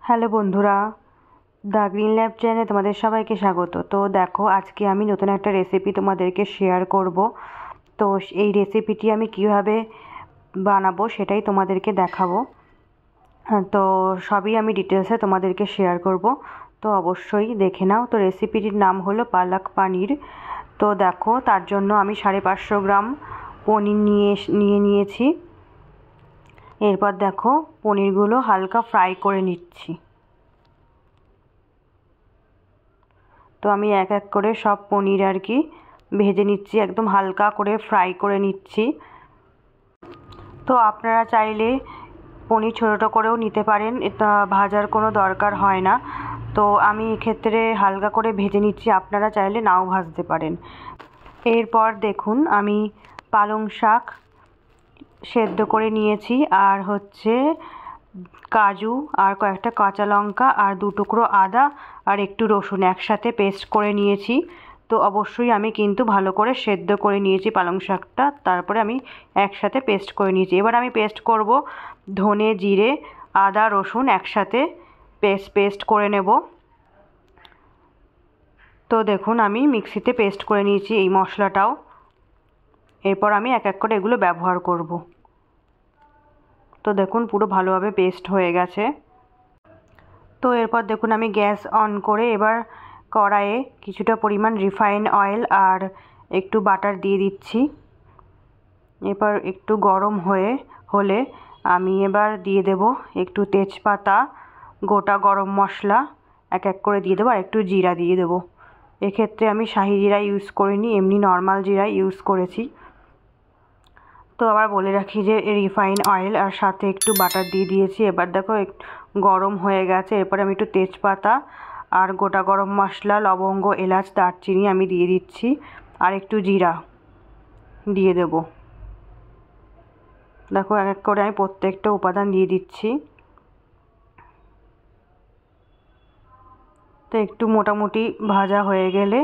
Hello বন্ধুরা, the green lab চ্যানেলে তোমাদের সবাইকে স্বাগত। তো দেখো, আজকে আমি নতুন একটা রেসিপি তোমাদেরকে শেয়ার করব। তো এই রেসিপিটি আমি কিভাবে বানাবো সেটাই তোমাদেরকে দেখাবো। তো সবই আমি ডিটেলসে তোমাদেরকে শেয়ার করব, তো অবশ্যই দেখে নাও। তো রেসিপিটির নাম হলো পালক পানির। তো দেখো, তার জন্য আমি 550 গ্রাম পনির নিয়েছি। এরপর দেখো, পনিরগুলো হালকা ফ্রাই করে নিচ্ছি। তো আমি এক এক করে সব পনির আর কি ভেজে নিচ্ছি, একদম হালকা করে ফ্রাই করে নিচ্ছি। তো আপনারা চাইলে পনির ছোটো করেও নিতে পারেন, এটা ভাজার কোনো দরকার হয় না। তো আমি এক্ষেত্রে হালকা করে ভেজে নিচ্ছি, আপনারা চাইলে নাও ভাজতে পারেন। এরপর দেখুন, আমি পালং শাক সেদ্ধ করে নিয়েছি, আর হচ্ছে কাজু, আর কয়েকটা কাঁচা লঙ্কা, আর 2 টুকরো আদা, আর একটু রসুন একসাথে পেস্ট করে নিয়েছি। তো অবশ্যই আমি কিন্তু ভালো করে সেদ্ধ করে নিয়েছি পালং শাকটা, তারপরে আমি একসাথে পেস্ট করে নিয়েছি। এবার আমি পেস্ট করব ধনে, জিরে, আদা, রসুন একসাথে পেস্ট করে নেব। তো দেখুন, আমি মিক্সিতে পেস্ট করে নিয়েছি এই মশলাটাও। এরপর আমি এক এক করে এগুলো ব্যবহার করব। তো দেখুন, পুরো ভালোভাবে পেস্ট হয়ে গেছে। তো এরপর দেখুন, আমি গ্যাস অন করে এবার কড়াইয়ে কিছুটা পরিমাণ রিফাইন অয়েল আর একটু বাটার দিয়ে দিচ্ছি। এবার একটু গরম হলে আমি এবার দিয়ে দেব একটু তেজপাতা, গোটা গরম মশলা এক এক করে দিয়ে দেবো, আর একটু জিরা দিয়ে দেবো। এক্ষেত্রে আমি শাহি জিরা ইউজ করিনি, এমনি নর্মাল জিরা ইউজ করেছি। তো আবার বলে রাখি যে রিফাইন অয়েল আর সাথে একটু বাটার দিয়ে দিয়েছি। এবার দেখো গরম হয়ে গেছে। এরপরে আমি একটু তেজপাতা আর গোটা গরম মশলা, লবঙ্গ, এলাচ, দারচিনি আমি দিয়ে দিচ্ছি, আর একটু জিরা দিয়ে দেব। দেখো, এক এক করে আমি প্রত্যেকটা উপাদান দিয়ে দিচ্ছি। তো একটু মোটামুটি ভাজা হয়ে গেলে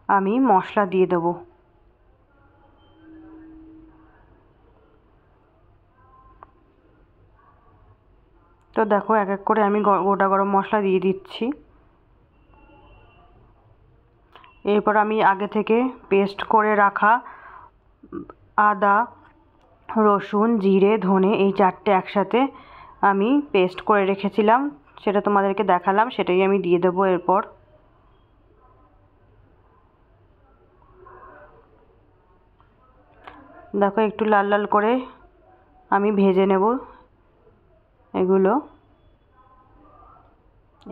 আমি মশলা দিয়ে দেবো। তো দেখো, এক এক করে আমি গোটা গরম মশলা দিয়ে দিচ্ছি। এরপর আমি আগে থেকে পেস্ট করে রাখা আদা, রসুন, জিরে, ধনে এই 4টে একসাথে আমি পেস্ট করে রেখেছিলাম, সেটা তোমাদেরকে দেখালাম, সেটাই আমি দিয়ে দেবো। এরপর দেখো, একটু লাল লাল করে আমি ভেজে নেব এগুলো।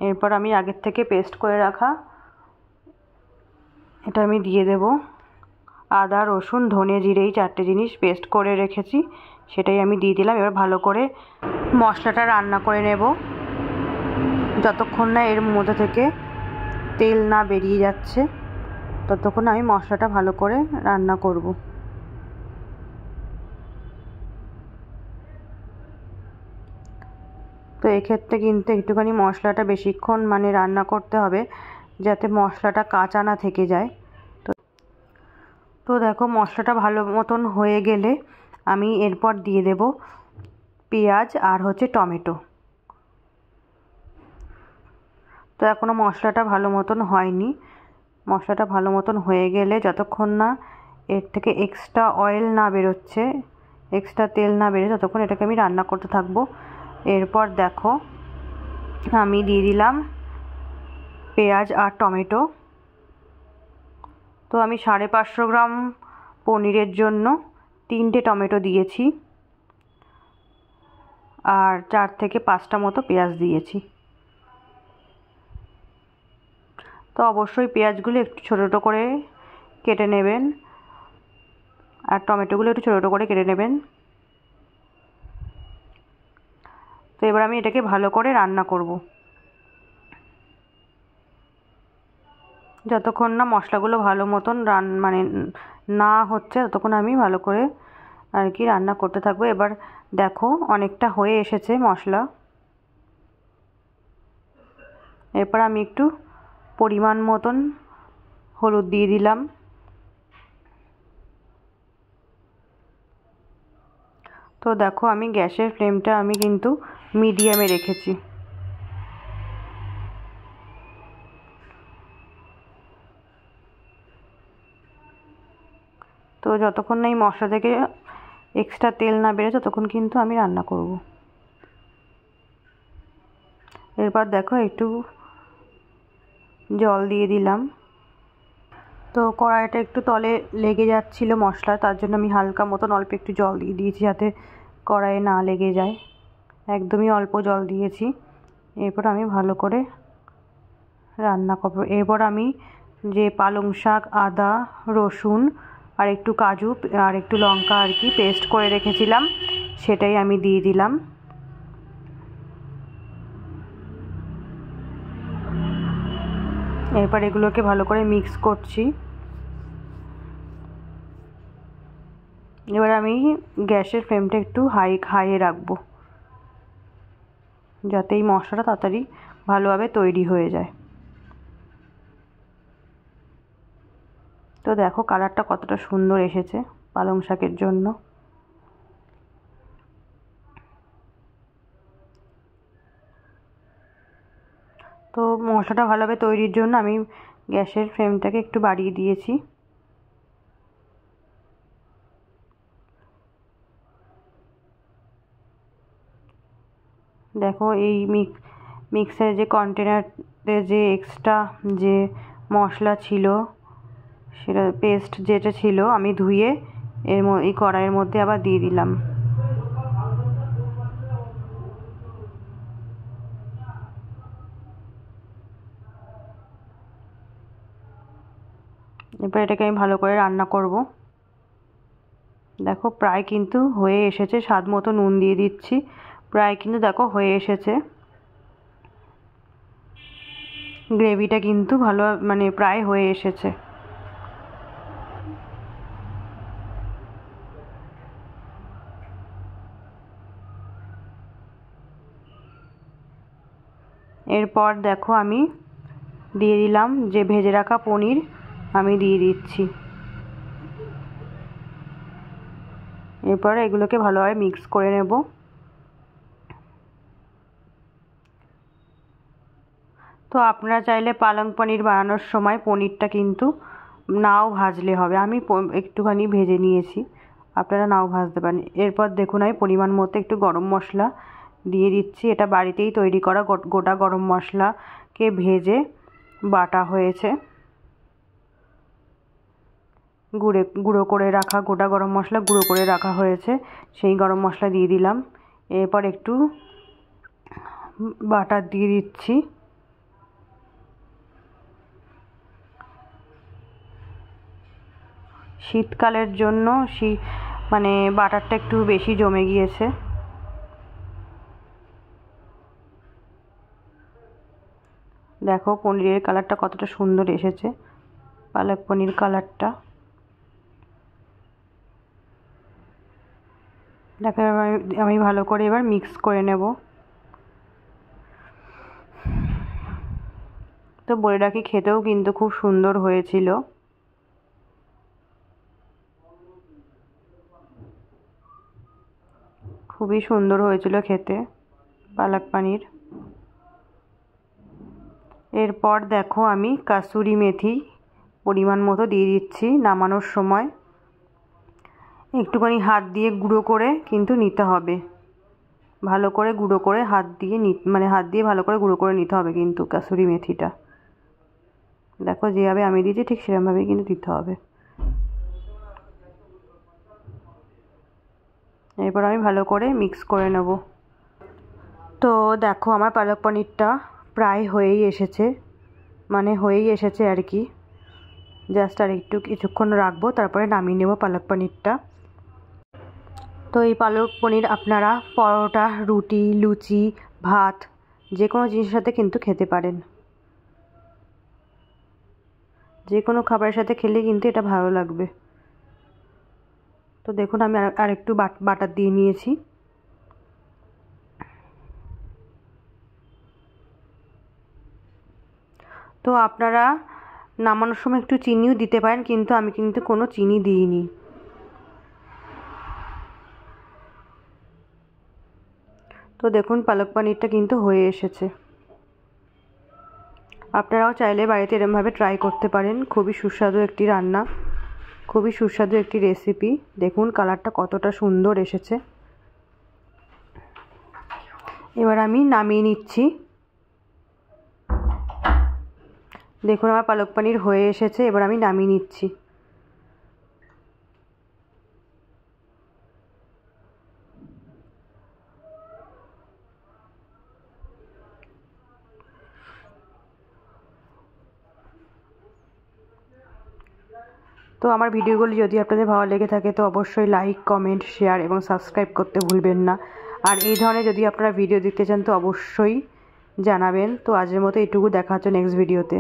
এরপর আমি আগের থেকে পেস্ট করে রাখা এটা আমি দিয়ে দেব। আদা, রসুন, ধনে, জিরে এই 4টে জিনিস পেস্ট করে রেখেছি, সেটাই আমি দিয়ে দিলাম। এবার ভালো করে মশলাটা রান্না করে নেব, যতক্ষণ না এর মধ্যে থেকে তেল না বেরিয়ে যাচ্ছে ততক্ষণ আমি মশলাটা ভালো করে রান্না করব। তো এক্ষেত্রে কিন্তু একটুখানি মশলাটা বেশিক্ষণ রান্না করতে হবে, যাতে মশলাটা কাঁচা না থেকে যায়। তো দেখো, মশলাটা ভালো মতন হয়ে গেলে আমি এরপর দিয়ে দেব পেঁয়াজ আর হচ্ছে টমেটো। তো এখনও মশলাটা ভালো মতন হয়নি। মশলাটা ভালো মতন হয়ে গেলে, যতক্ষণ না এর থেকে এক্সট্রা অয়েল না বেরোচ্ছে, এক্সট্রা তেল না বেরোচ্ছে, ততক্ষণ এটাকে আমি রান্না করতে থাকবো। এরপর দেখো, আমি দিয়ে দিলাম পেঁয়াজ আর টমেটো। তো আমি 550 গ্রাম পনিরের জন্য 3টে টমেটো দিয়েছি, আর 4 থেকে 5টা মতো পেঁয়াজ দিয়েছি। তো অবশ্যই পেঁয়াজগুলো একটু ছোটো ছোটো করে কেটে নেবেন, আর টমেটোগুলো একটু ছোটো ছোটো করে কেটে নেবেন। তো এবার আমি এটাকে ভালো করে রান্না করব, যতক্ষণ না মশলাগুলো ভালো মতন না হচ্ছে ততক্ষণ আমি ভালো করে আর কি রান্না করতে থাকবো। এবার দেখো, অনেকটা হয়ে এসেছে মশলা। এরপর আমি একটু পরিমাণ মতন হলুদ দিয়ে দিলাম। তো দেখো, আমি গ্যাসের ফ্লেমটা আমি কিন্তু মিডিয়ামে রেখেছি। যতক্ষণ না এই মশলা থেকে এক্সট্রা তেল না বেরোয় ততক্ষণ কিন্তু আমি রান্না করব। এরপর দেখো একটু জল দিয়ে দিলাম। তো কড়াইটা একটু তলে লেগে যাচ্ছিল মশলা, তার জন্য আমি হালকা মতন অল্প একটু জল দিয়ে দিয়েছি যাতে কড়াইয়ে না লেগে যায়। একদমই অল্প জল দিয়েছি। এরপর আমি ভালো করে রান্না করব। এরপর আমি যে পালং শাক, আদা, রসুন আর একটু কাজু আর একটু লঙ্কা আর কি পেস্ট করে রেখেছিলাম সেটাই আমি দিয়ে দিলাম। এরপর এগুলোকে ভালো করে মিক্স করছি। এবার আমি গ্যাসের ফ্লেমটা একটু হাইয়ে রাখবো যাতে এই মশলাটা তাড়াতাড়ি ভালোভাবে তৈরি হয়ে যায়। তো দেখো কালারটা কতটা সুন্দর এসেছে পালং শাকের জন্য। তো মশলাটা ভালোভাবে তৈরির জন্য আমি গ্যাসের ফ্লেমটাকে একটু বাড়িয়ে দিয়েছি। দেখো এই মিক্সারের যে কন্টেনারে যে এক্সট্রা যে মশলা ছিল সেটা পেস্ট যেটা ছিল আমি ধুয়ে এই কড়াইয়ের মধ্যে আবার দিয়ে দিলাম। এরপর এটাকে আমি ভালো করে রান্না করব। দেখো প্রায় কিন্তু হয়ে এসেছে, স্বাদ মতো নুন দিয়ে দিচ্ছি। প্রায় কিন্তু দেখো হয়ে এসেছে, গ্রেভিটা কিন্তু ভালো মানে প্রায় হয়ে এসেছে। এরপর দেখো আমি দিয়ে দিলাম যে ভেজে রাখা পনির, আমি দিয়ে দিচ্ছি। এরপর এগুলোকে ভালোভাবে মিক্স করে নেব। তো আপনারা চাইলে পালং পনির বানানোর সময় পনিরটা কিন্তু নাও ভাজলে হবে, আমি একটুখানি ভেজে নিয়েছি, আপনারা নাও ভাজতে পারেন। এরপর দেখুন আমি পরিমাণ মতো একটু গরম মশলা দিয়ে দিচ্ছি। এটা বাড়িতেই তৈরি করা গোটা গরম মশলাকে ভেজে বাটা হয়েছে, গুঁড়ো করে রাখা গোটা গরম মশলা গুঁড়ো করে রাখা হয়েছে, সেই গরম মশলা দিয়ে দিলাম। এরপর একটু বাটার দিয়ে দিচ্ছি। শীতকালের জন্য মানে বাটারটা একটু বেশি জমে গিয়েছে। দেখো পনিরের কালারটা কতটা সুন্দর এসেছে, পালক পনির কালারটা। দেখো আমি ভালো করে এবার মিক্স করে নেব। তো বলে রাখি খেতেও কিন্তু খুব সুন্দর হয়েছিল। খুবই সুন্দর হয়েছিল খেতে পালক পনির। এরপর দেখো আমি কাসুরি মেথি পরিমাণ মতো দিয়ে দিচ্ছি। নামানোর সময় একটুখানি হাত দিয়ে গুঁড়ো করে কিন্তু নিতে হবে, ভালো করে গুঁড়ো করে হাত দিয়ে ভালো করে গুঁড়ো করে নিতে হবে কিন্তু কাসুরি মেথিটা। দেখো যেভাবে আমি দিয়েছি ঠিক সেরকমভাবেই কিন্তু দিতে হবে। এরপর আমি ভালো করে মিক্স করে নেব। তো দেখো আমার পালক পনিরটা প্রায় হয়েই এসেছে আর কি। জাস্ট আর একটু কিছুক্ষণ রাখবো, তারপরে নামিয়ে নেব পালক পনিরটা। তো এই পালক পনির আপনারা পরোটা, রুটি, লুচি, ভাত যে কোনো জিনিসের সাথে কিন্তু খেতে পারেন। যে কোনো খাবারের সাথে খেলে কিন্তু এটা ভালো লাগবে। তো দেখুন আমি আর একটু বাটার দিয়ে নিয়েছি। তো আপনারা নামানোর সময় একটু চিনিও দিতে পারেন, কিন্তু আমি কিন্তু কোনো চিনি দিইনি। তো দেখুন পালক পনিরটা কিন্তু হয়ে এসেছে। আপনারাও চাইলে বাড়িতে এরমভাবে ট্রাই করতে পারেন, খুবই সুস্বাদু একটি রান্না। খুবই সুস্বাদু একটি রেসিপি। দেখুন কালারটা কতটা সুন্দর এসেছে। এবার আমি নামিয়ে নিচ্ছি। দেখুন আমার পালক পনির হয়ে এসেছে, এবার আমি নামিয়ে নিচ্ছি। তো আমার ভিডিওগুলি যদি আপনাদের ভালো লেগে থাকে তো অবশ্যই লাইক, কমেন্ট, শেয়ার এবং সাবস্ক্রাইব করতে ভুলবেন না। আর এই ধরনের যদি আপনারা ভিডিও দেখতে চান তো অবশ্যই জানাবেন। তো আজকের মতো এটুকু, দেখা হচ্ছে নেক্সট ভিডিওতে।